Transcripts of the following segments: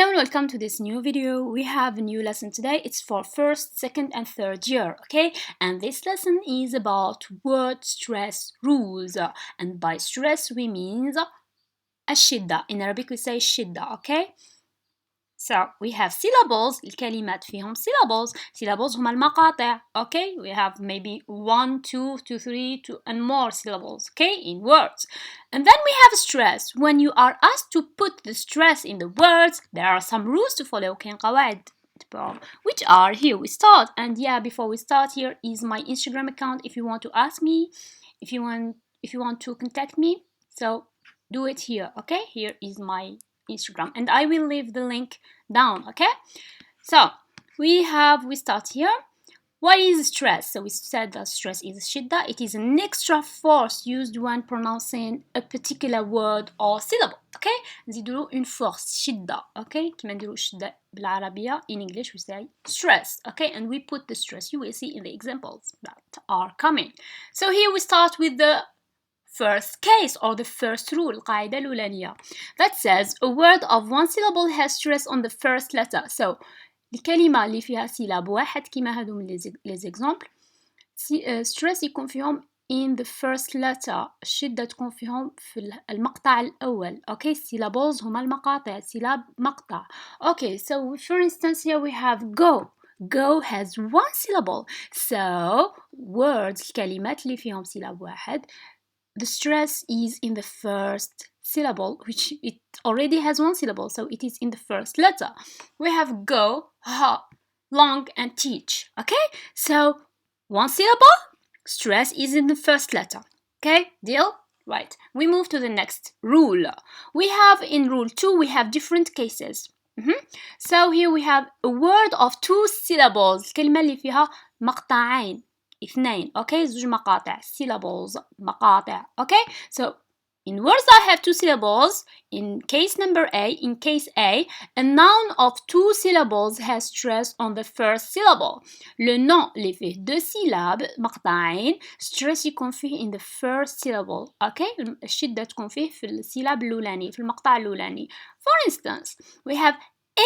Hello and welcome to this new video. We have a new lesson today. It's for first, second and third year, okay? And this lesson is about word stress rules. And by stress we mean الشدة. In Arabic we say الشدة, okay? So we have syllables. الكلمات فيهم syllables. Syllables هما المقاطع, okay? We have maybe 1, 2, 3 and more syllables, okay? In words. And then we have stress. When you are asked to put the stress in the words, there are some rules to follow. كاين قواعد which are here. We start. And yeah, before we start, here is my Instagram account if you want to ask me, if you want to contact me. So do it here, okay? Here is my Instagram and I will leave the link down, okay? So we start here. What is stress? So we said that stress is shidda. It is an extra force used when pronouncing a particular word or syllable, okay? نزيدولو une force shidda, okay? كما نديرو shidda بالعربية. In English we say stress, okay? And we put the stress. You will see in the examples that are coming. So here we start with the first case or the first rule, القاعدة الأولانية, that says a word of one syllable has stress on the first letter. So الكلمة اللي فيها سيلاب واحد كما هادو من les exemples, stress يكون فيهم in the first letter. الشدة تكون فيهم في المقطع الأول. Okay, syllables هما المقاطع. سيلاب مقطع. Okay, so for instance here we have go. Go has one syllable. So words الكلمات اللي فيهم سيلاب واحد, the stress is in the first syllable, which it already has one syllable, so it is in the first letter. We have go, ha, long and teach, okay? So one syllable, stress is in the first letter, okay? Deal? Right. We move to the next rule. We have in rule 2, we have different cases. So here we have a word of two syllables. الكلمة اللي فيها مقطعين. اثنين, okay? زوج مقاطع, syllables, مقاطع, okay? So in words I have two syllables. In case number A, in case A, a noun of two syllables has stress on the first syllable. Le nom اللي فيه deux syllabes مقطعين, stress يكون فيه in the first syllable, okay? الشدة تكون فيه في السيلاب الأولاني, في المقطع الأولاني. For instance, we have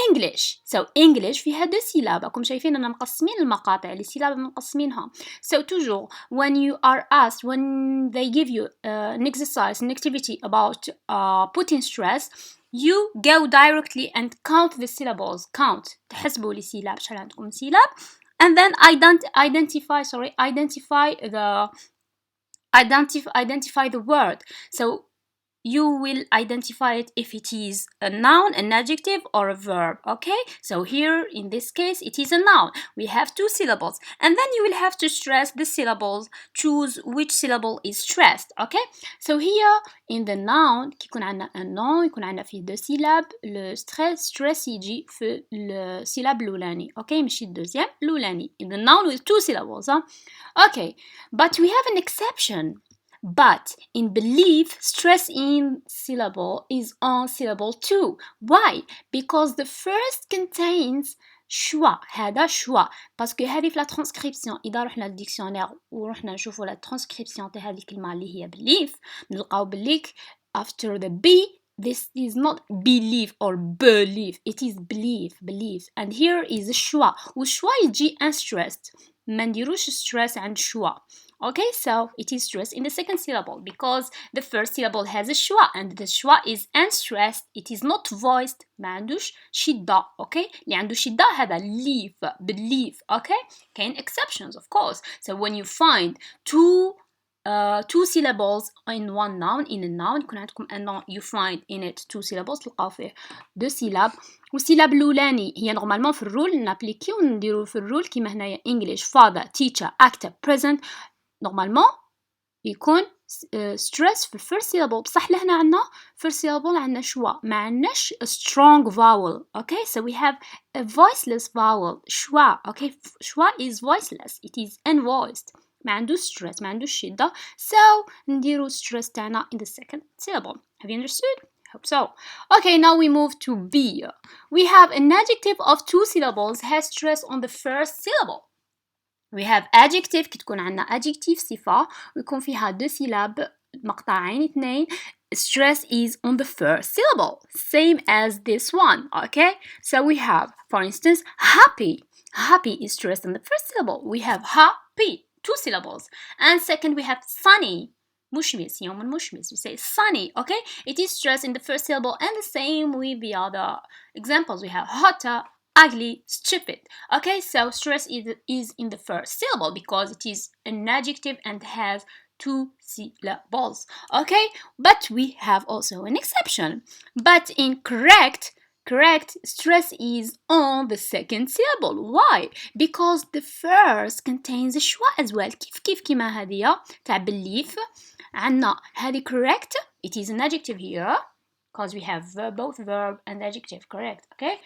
English. So English فيها deux syllabes. كم شايفين أنا مقسمين المقاطع اللي syllabes مقسمينها. So toujours when you are asked, when they give you an exercise, an activity about putting stress, you go directly and count the syllables. Count. تحسبوا لي syllab. شحال عندكم syllab. And then identify the word. So you will identify it if it is a noun, an adjective, or a verb, okay? So here, in this case, it is a noun. We have two syllables. And then you will have to stress the syllables. Choose which syllable is stressed, okay? So here, in the noun, كي يكون عندنا un nom, يكون عندنا فيه deux syllabes, le stress يجي في السيلاب الأولاني, okay? ماشي الدوزيام, الأولاني. In the noun with two syllables, huh? Okay, but we have an exception. But in belief, stress in syllable is on syllable 2. Why? Because the first contains choix. هذا choix. باسكو هذه في لا ترانسكريبسيون. إذا رحنا للديكسيونير ورحنا نشوفوا لا ترانسكريبسيون تاع هذه الكلمة اللي هي belief, نلقاو بليك after the B, this is not belief or belief. It is belief. And here is choix. والchoix يجي unstressed. ما نديروش stress عند choix. Okay, so it is stressed in the second syllable because the first syllable has a schwa and the schwa is unstressed. It is not voiced. ما عندوش شدة, okay? اللي عنده شدة هذا belief, okay? كاين exceptions, of course. So when you find two syllables in one noun, in a noun, يكون عندكم a noun, you find in it two syllables, تلقاو فيه deux syllabes. والسيلاب الأولاني هي نورمالمون في الرول نابليكيو ونديرو في الرول كيما هنايا English, father, teacher, actor, present. نورمالمون يكون stress في first syllable. بصح لهنا عندنا first syllable عندنا شوا, ما عندناش a strong vowel, okay? So we have a voiceless vowel, شوا, okay? شوا is voiceless, it is unvoiced. ما عندوش stress, ما عندوش شدة. So نديرو stress تاعنا in the second syllable. Have you understood? Hope so. Okay, now we move to B. We have an adjective of two syllables has stress on the first syllable. We have adjective كي تكون عندنا adjective صفة ويكون فيها deux syllabes مقطعين اثنين. stress is on the first syllable, same as this one, okay? So we have, for instance, happy. Happy is stressed on the first syllable. We have happy, 2 syllables. And second, we have sunny. مشمس, يوم مشمس. We say sunny, okay? It is stressed in the first syllable, and the same with the other examples. We have hotter, ugly, stupid. Okay, so stress is in the first syllable because it is an adjective and has 2 syllables. Okay, but we have also an exception. But in correct, stress is on the second syllable. Why? Because the first contains schwa as well. كيف كيما هذه تاع بالليف عنا هذه correct. It is an adjective here because we have both verb and adjective. Correct. Okay,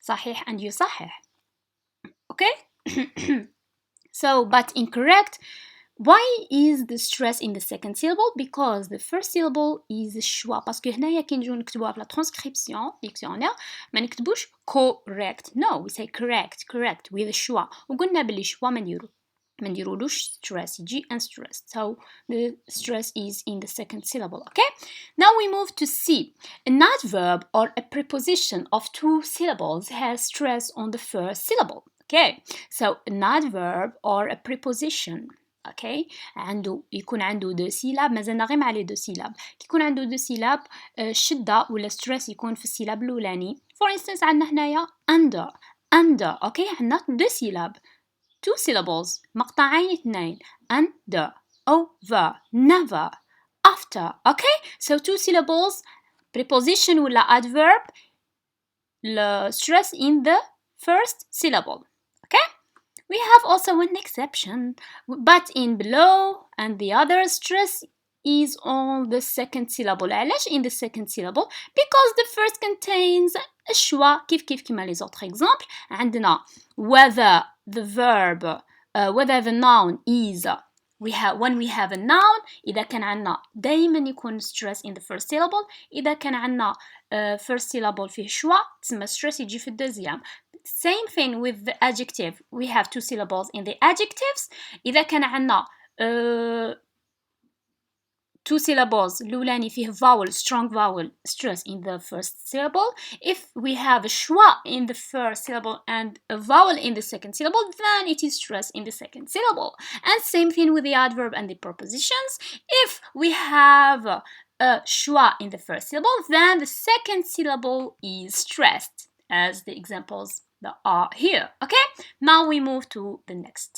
صحيح and يصحح. Okay. So but incorrect. Why is the stress in the second syllable? Because the first syllable is schwa. باسكو هنايا كي نجيو نكتبوها في لا transcription dictionnaire ما نكتبوش correct. No, we say correct with schwa. وقلنا باللي schwa ما نديرولوش stress يجي unstressed. So the stress is in the second syllable. Okay. Now we move to C. An adverb or a preposition of 2 syllables has stress on the first syllable. Okay. So an adverb or a preposition. اوكي يكون عنده 2 سيلاب مازلنا غير مع لي 2 سيلاب كي يكون عنده 2 سيلاب الشده ولا ستريس يكون في السيلاب الاولاني فور انستنس عندنا هنايا under اوكي عندنا 2 سيلاب 2 syllables مقطعين 2 under over never after okay so 2 syllables preposition ولا adverb stress in the first syllable okay. We have also an exception, but in below and the other stress is on the second syllable. علاش in the second syllable? Because the first contains schwa كيف كيما les autres exemples. عندنا whether the verb whether the noun is when we have a noun إذا كان عندنا دايما يكون stress in the first syllable. إذا كان عندنا first syllable فيه شوا تسمى stress يجي في الدوزيام. Same thing with the adjective. We have 2 syllables in the adjectives. إذا كان عندنا 2 syllables الأولاني فيه vowel strong vowel stress in the first syllable. If we have a schwa in the first syllable and a vowel in the second syllable, then it is stress in the second syllable. And same thing with the adverb and the prepositions. If we have a schwa in the first syllable, then the second syllable is stressed, as the examples that are here. Okay, now we move to the next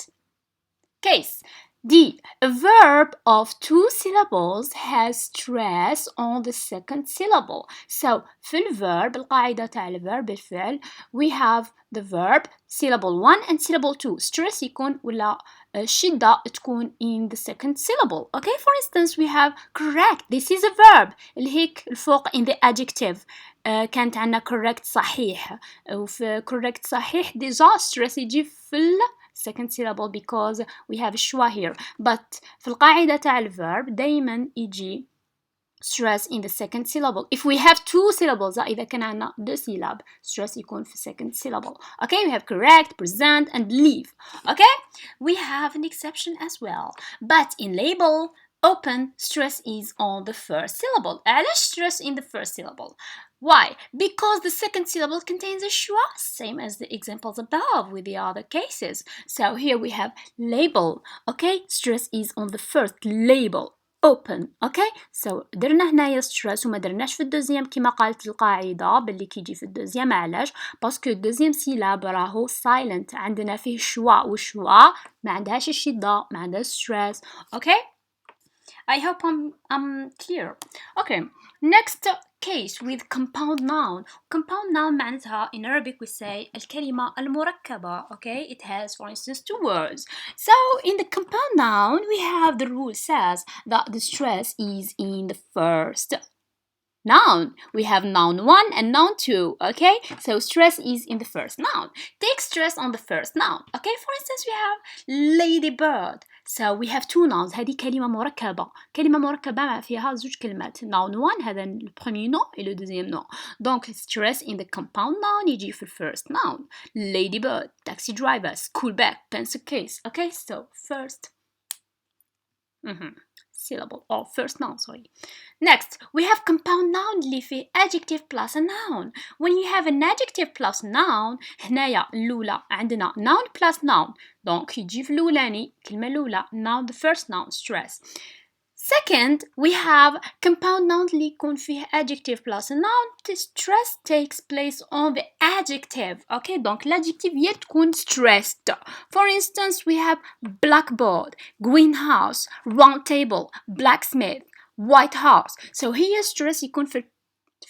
case. D. A verb of 2 syllables has stress on the second syllable. So في الverb القاعدة تاع الverb الفعل we have the verb syllable 1 and syllable 2 stress يكون ولا شدة تكون in the second syllable. Okay, for instance we have correct. This is a verb الهيك الفوق in the adjective كانت عنا correct صحيح وفي correct صحيح déjà stress يجي في second syllable because we have schwa here. But في القاعدة تاع الverb دايما يجي stress in the second syllable. If we have 2 syllables إذا كان عنا 2 syllab stress يكون في second syllable. Okay, we have correct, present and leave. Okay, we have an exception as well. But in label open stress is on the first syllable. علاش stress in the first syllable? Why? Because the second syllable contains a schwa, same as the examples above with the other cases. So here we have label. Okay, stress is on the first label. Open. Okay, so درنا هنايا stress وما درناش في الدوزيام كما قالت القاعدة باللي كيجي في الدوزيام علاش باسكو الدوزيام سيلاب راهو silent عندنا فيه شوا وشوا ما عندهاش الشدة ما عندهاش stress. Okay, I hope I'm clear. Okay, next case with compound noun. Compound noun معناتها in Arabic we say الكلمة المركبة. Okay, it has for instance 2 words. So in the compound noun we have the rule says that the stress is in the first noun. We have noun 1 and noun 2. Okay, so stress is in the first noun. Take stress on the first noun. Okay, for instance we have ladybird. So we have 2 nouns. هذه كلمة مركبة. كلمة مركبة فيها 2 كلمات. Noun 1 هذا le premier nom et le deuxième nom. Donc stress in the compound noun يجي في first noun. Ladybird, taxi driver, school bag, pencil case. Okay, so first. syllable or first noun, sorry. Next, we have compound noun اللي فيه adjective plus a noun. When you have an adjective plus noun, هنايا الأولى عندنا noun plus noun. Donc يجي في الأولاني الكلمة الأولى noun, the first noun, stress. Second, we have compound noun اللي يكون فيه adjective plus a noun. The stress takes place on the adjective. Okay, donc l'adjective هي تكون stressed. For instance, we have blackboard, greenhouse, round table, blacksmith, white house. So here stress يكون في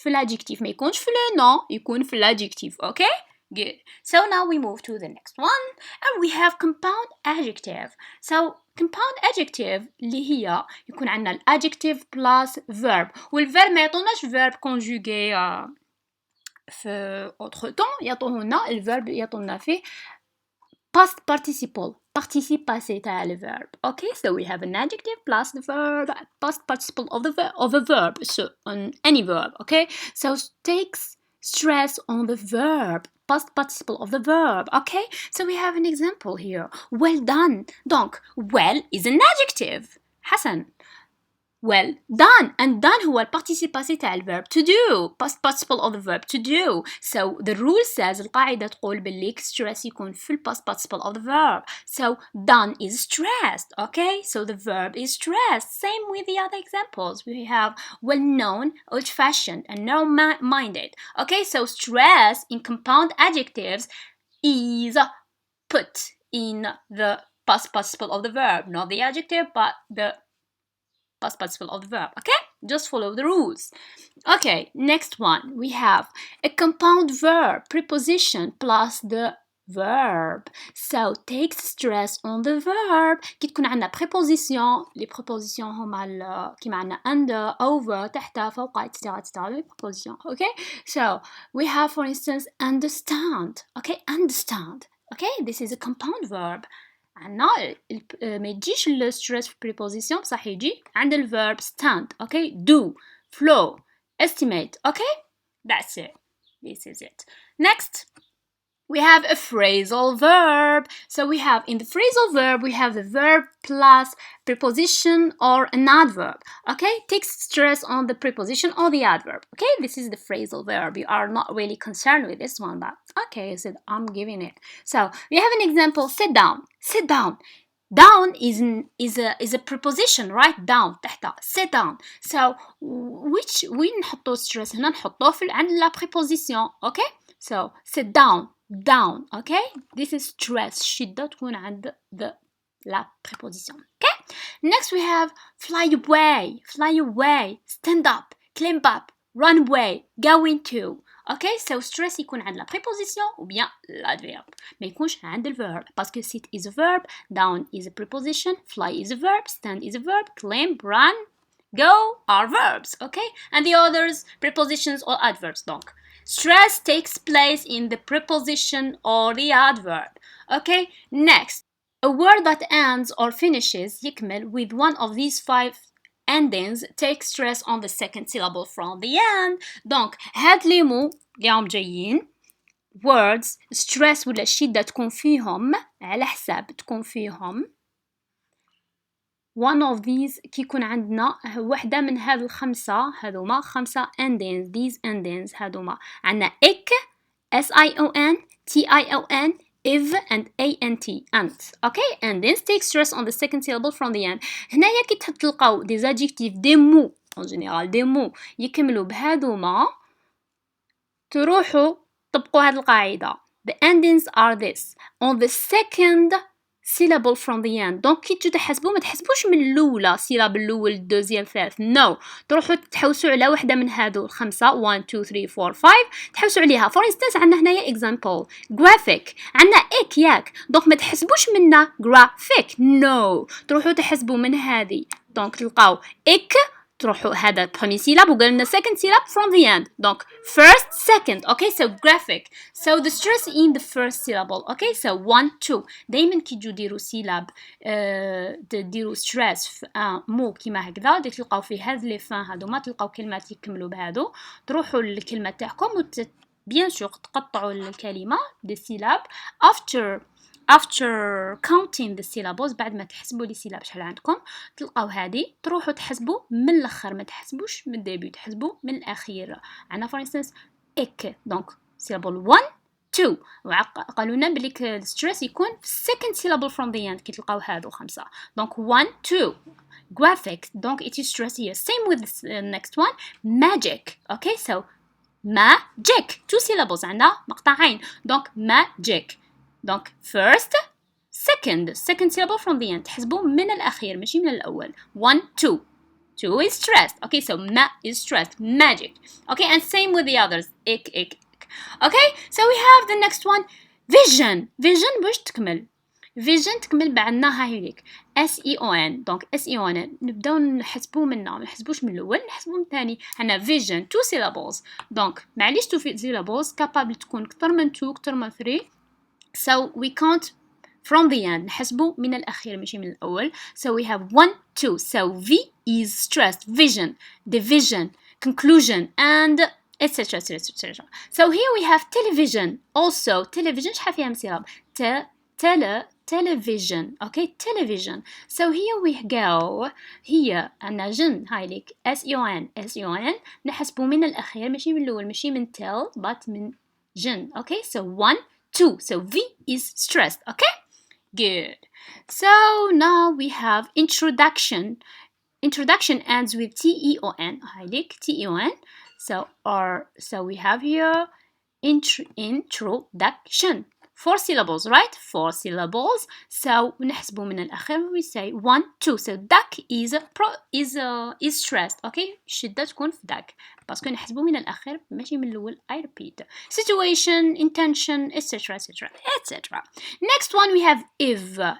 الadjective ما يكونش في le nom, يكون في l'adjective. Okay? Good. So now we move to the next one and we have compound adjective. So compound adjective اللي هي يكون عندنا adjective plus verb والverb ما يعطوناش verb conjugué في autre temps يعطونا الverb يعطونا فيه past participle participe passé تاع الverb. Okay, so we have an adjective plus the verb past participle of a verb, so on any verb. Okay, so takes stress on the verb, past participle of the verb. Okay, so we have an example here. Well done. Donc well is an adjective. Hassan, well done, and done هو الparticipe passé تاع الverb to do, past participle of the verb to do. So the rule says القاعدة تقول باللي stress يكون في past participle of the verb. So done is stressed. Okay, so the verb is stressed. Same with the other examples. We have well known, old fashioned, and narrow-minded. Okay, so stress in compound adjectives is put in the past participle of the verb, not the adjective but the past participle of the verb. Okay, just follow the rules. Okay, next one we have a compound verb preposition plus the verb. So takes stress on the verb. كي تكون عندنا preposition, les prepositions هما كيما عندنا under, over, تحت, فوق, etc. les prepositions. Okay, so we have for instance understand. Okay, understand. Okay, this is a compound verb. عنا ما يجيش الستريس في preposition بصح يجي عند الverb stand. Okay, do, flow, estimate. Okay, that's it. This is it. Next, we have a phrasal verb. So we have in the phrasal verb we have the verb plus preposition or an adverb. Okay, takes stress on the preposition or the adverb. Okay, this is the phrasal verb. You are not really concerned with this one, but okay, so I'm giving it. So we have an example. Sit down. Sit down. Down is a preposition, right? Down تحت. Sit down. So which وين نحطو stress هنا نحطوه في عند la preposition. Okay, so sit down. Down. Okay, this is stress. شدة تكون عند la preposition. Okay, next we have fly away. Fly away. Stand up. Climb up. Run away. Go into. Okay, so stress يكون عند la preposition ou bien l'adverb. ما يكونش عند الverb parce que sit is a verb, down is a preposition, fly is a verb, stand is a verb, climb, run, go are verbs. Okay, and the others prepositions or adverbs. Donc stress takes place in the preposition or the adverb. Okay, next, a word that ends or finishes يكمل with one of these 5 endings takes stress on the second syllable from the end. Donc هاد لي مو اللي راهم جايين words stress ولا شدة تكون فيهم على حساب تكون فيهم one of these كي يكون عندنا وحدة من هاد الخمسة هذوما 5 endings. These endings هذوما عندنا ik, sion, tion, if and ant ant. Okay, and then take stress on the second syllable from the end. هنايا كي تلقاو des adjectifs des mots en général des mots يكملوا بهذوما تروحوا طبقوا هاد القاعدة. The endings are this on the second syllable from the end. donc كي تحسبوا ما تحسبوش من الأولى syllable الأول الدوزيام ثالث no تروحوا تحوسوا على واحدة من هادو الخمسة 1 2 3 4 5 تحوسوا عليها. for instance عندنا هنايا example graphic عندنا إك ياك donc ما تحسبوش منا graphic no تروحوا تحسبوا من هذه donc تلقاو إك تروحوا هذا premier syllable وقلنا second syllable from the end. donc first second. okay, so graphic. so the stress in the first syllable. okay, so 1 2 دايما كي تجوا ديروا syllable تديروا stress في مو كيما هكذا تلقاو في هذ لي فان هادو ما تلقاو كلمات يكملوا بهادو تروحوا للكلمه تاعكم bien sûr تقطعوا الكلمه des syllabes after after counting the syllables بعد ما تحسبوا لي syllab شحال عندكم تلقاو هذه تروحوا تحسبوا من الاخر ما تحسبوش من الديبي تحسبوا من الاخير عندنا for instance إك donc syllable 1 2 قالوا لنا بلي الستريس يكون في second syllable from the end كي تلقاو هادو 5 donc 1 2 graphic donc it is stress here same with the next one magic okay so magic two syllables عندنا مقطعين donc magic donc first second syllable from the end تحسبوا من الأخير ماشي من الأول 1 2 2 is stressed okay so ma is stressed magic okay and same with the others ik okay so we have the next one vision باش تكمل vision تكمل بعدنا هاي هيك SEON donc SEON نبداو نحسبو منها ما نحسبوش من الاول نحسبو من الثاني عندنا vision two syllables donc معليش two syllables capable تكون اكثر من 2 اكثر من 3 so we count from the end نحسبو من الاخير ماشي من الاول so we have 1 2 so V is stressed vision division conclusion and etc etc so here we have television also television شحال فيها مسيرة television okay television so here we go here عندنا جن هاي ليك SEON نحسبو من الأخير ماشي من الأول ماشي من tell but من جن okay so 1 2 so V is stressed okay good so now we have introduction ends with TEON هاي ليك TEON so we have here introduction 4 syllables right 4 syllables so نحسبوا من الأخير we say 1 2 so duck is stressed okay الشدة تكون في duck باسكو نحسبوا من الأخير ماشي من الأول I repeat situation intention etc next one we have EVE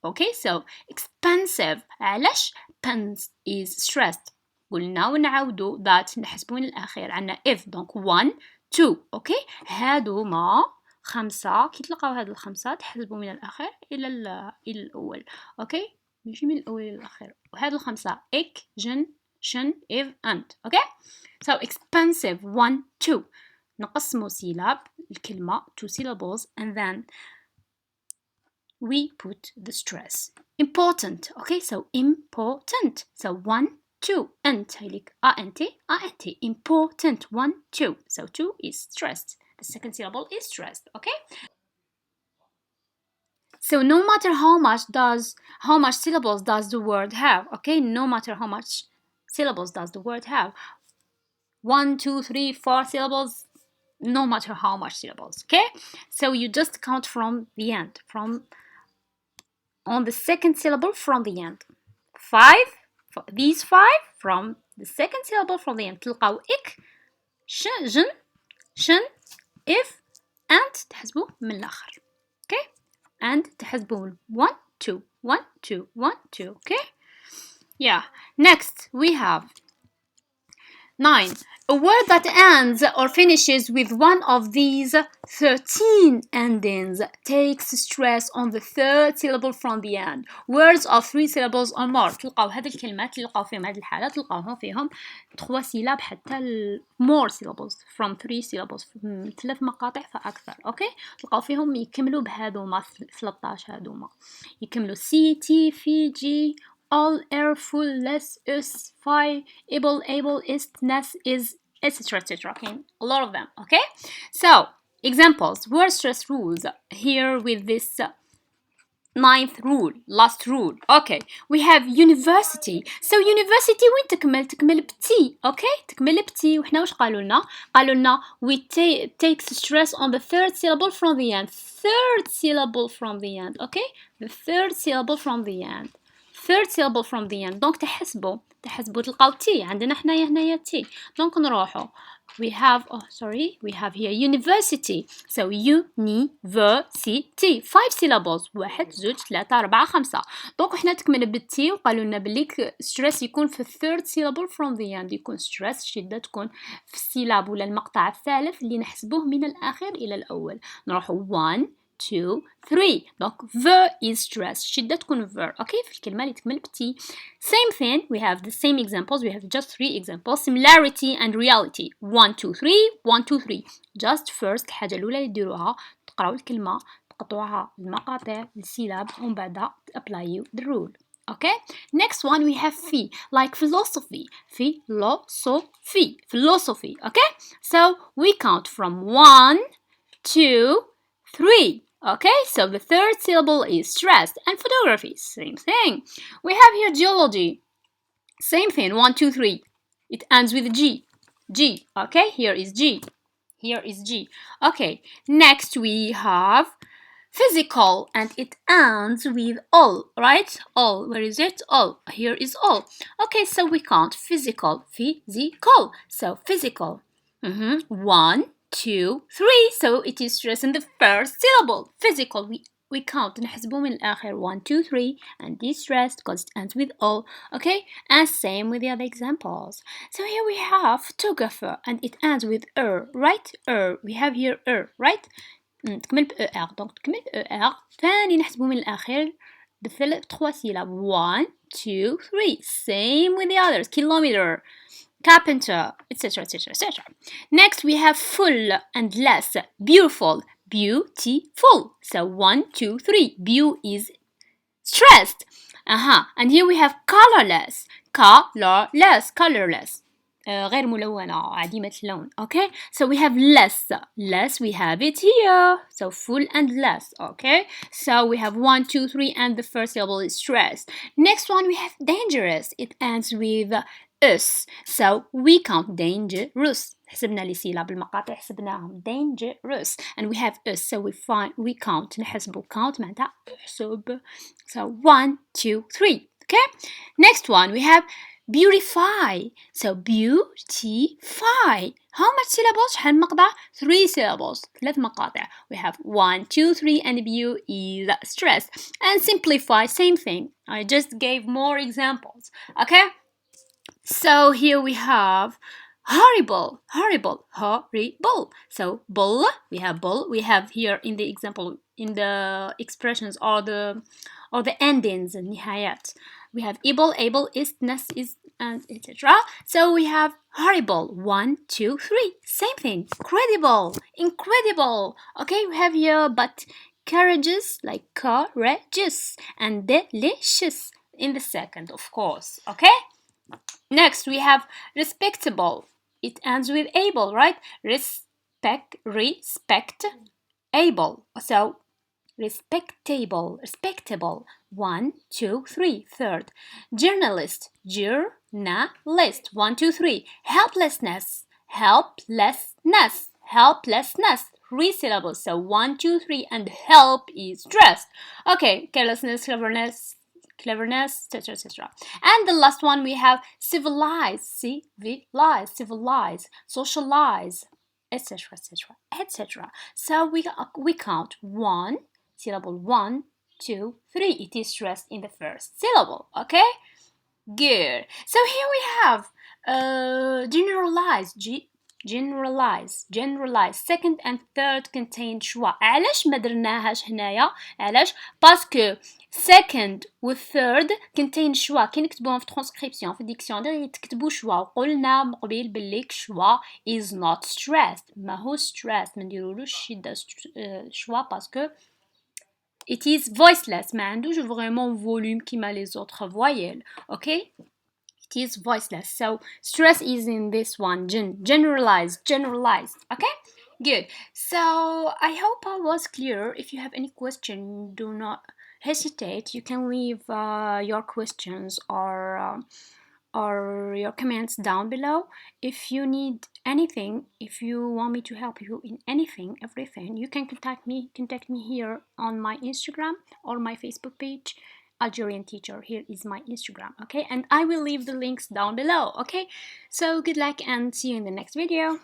okay so expensive علاش pens is stressed قلنا ونعاودوا that نحسبوا من الأخير عندنا if donc 1 2 okay هادو ما 5 كي تلقاو هاد الخمسة تحسبوا من الأخير إلى الأول أوكي نجي من الأول إلى الأخير وهاد الخمسة إك جن شن إف أنت أوكي so expensive 1 2 نقسمو سيلاب الكلمة 2 syllables and then we put the stress important okay so important so 1 2 أنت هيليك أنت important 1 2 so 2 is stressed the second syllable is stressed okay so no matter how much syllables does the word have okay no matter how much syllables does the word have 1 2 3 4 syllables no matter how much syllables okay so you just count from the end on the second syllable from the end 5 these 5 from the second syllable from the end تلقاو إك جن شن if and تحسبوا من الآخر okay and تحسبوا 1 2 1 2 1 2 okay yeah next we have 9 a word that ends or finishes with one of these 13 endings takes stress on the third syllable from the end words of 3 syllables or more تلقاو هذه الكلمات تلقاو فيهم هذه الحالة تلقاوهم فيهم 3 syllab حتى more syllables from 3 syllables 3 مقاطع فأكثر أوكي تلقاو فيهم يكملوا بهذوما 13 هذوما يكملوا C T F G all air full less us fi able ist ness is etc okay a lot of them okay so examples word stress rules here with this 9th rule last rule okay we have university so university وين تكمل بتي okay تكمل بتي وحنا واش قالوا لنا we take stress on the third syllable from the end third syllable from the end okay the third syllable from the end third syllable from the end donc تحسبوا تلقاو تي عندنا هنايا تي donc نروحوا we have here university so university 5 syllables 1 2 3 4 5 donc احنا تكمل بالتي وقالوا لنا بليك stress يكون في third syllable from the end يكون stress شدة تكون في السيلاب ولا المقطع الثالث اللي نحسبوه من الآخر إلى الأول نروحوا 1 2 3 donc ver is stress شدة تكون ver okay في الكلمة اللي تكمل بتي same thing we have the same examples we have just 3 examples similarity and reality 1 2 3 1 2 3 just first حاجة الأولى اللي تديروها تقراو الكلمة تقطعوها المقاطع السيلاب ومن بعد apply the rule. Okay, next one we have phi, like philosophy. Philosophy. Okay, so we count from 1, 2, 3. Okay, so the third syllable is stressed. And photography, same thing. We have here geology, same thing. 1, 2, 3. It ends with G. Okay, here is G. Okay, next we have physical, and it ends with all, right? All, where is it? All, here is all. Okay, so we count physical. So physical. 1, 2, 3. So it is stressed in the first syllable. Physical, we count نحسبه من الآخر 1, 2, 3, and this stressed because it ends with all. Okay, and same with the other examples. So here we have photographer, and it ends with right? We have here right? تكمل بER. Donc تكمل بER. ثاني نحسبه من الآخر the 3 syllables. 1, 2, 3. Same with the others. Kilometer, carpenter, etc. Next we have full and less. Beautiful. So 1, 2, 3. Beau is stressed. And here we have colorless. غير ملونة, عديمة اللون. Okay, so we have less. We have it here. So full and less. Okay, so we have 1, 2, 3, and the first syllable is stressed. Next one we have dangerous. It ends with us. So we count dangerous. حسبنا لي سيلاب المقاطع حسبناهم dangerous, and we have us, so we count نحسبه count معناتها احسب. So 1, 2, 3. Okay, next one we have beautify. So beautify. How much syllables? شحال مقطع? 3 syllables. 3 مقاطع. We have 1, 2, 3, and beau is stressed. And simplify, same thing. I just gave more examples. Okay, so here we have horrible. So bull, we have here in the example, in the expressions or the endings and nihayat. We have able, istness, is, and etc. So we have horrible. 1, 2, 3. Same thing. Incredible. Okay, we have here but courageous, like courageous, and delicious in the second, of course. Okay. Next we have respectable. It ends with able, right? Respect, able. So respectable. 1, 2, 3. Third. Journalist. 1, 2, 3. Helplessness. 3 syllables. So 1, 2, 3, and help is stressed. Okay, carelessness, cleverness, etc. And the last one we have civilize, socialize, etc. So we count 1 syllable, 1, 2, 3. It is stressed in the first syllable. Okay, good. So here we have generalize. Second and third contain شوا. علاش ما درناهاش هنايا؟ علاش؟ باسكو second و third contain شوا. كي نكتبوهم في transcription في dictionnaire يتكتبوا شوا. وقلنا مقبل باللي شوا is not stressed. ما هو stressed. ما نديرولوش شدة شوا باسكو it is voiceless. ما عندوش vraiment volume كيما les autres voyelles. Okay? It is voiceless. So stress is in this one. Generalized. Okay, good. So I hope I was clear. If you have any question, do not hesitate. You can leave your questions or your comments down below. If you need anything, if you want me to help you in anything, everything, you can contact me here on my Instagram or my Facebook page, Algerian teacher. Here is my Instagram. Okay, and I will leave the links down below. Okay, so good luck and see you in the next video.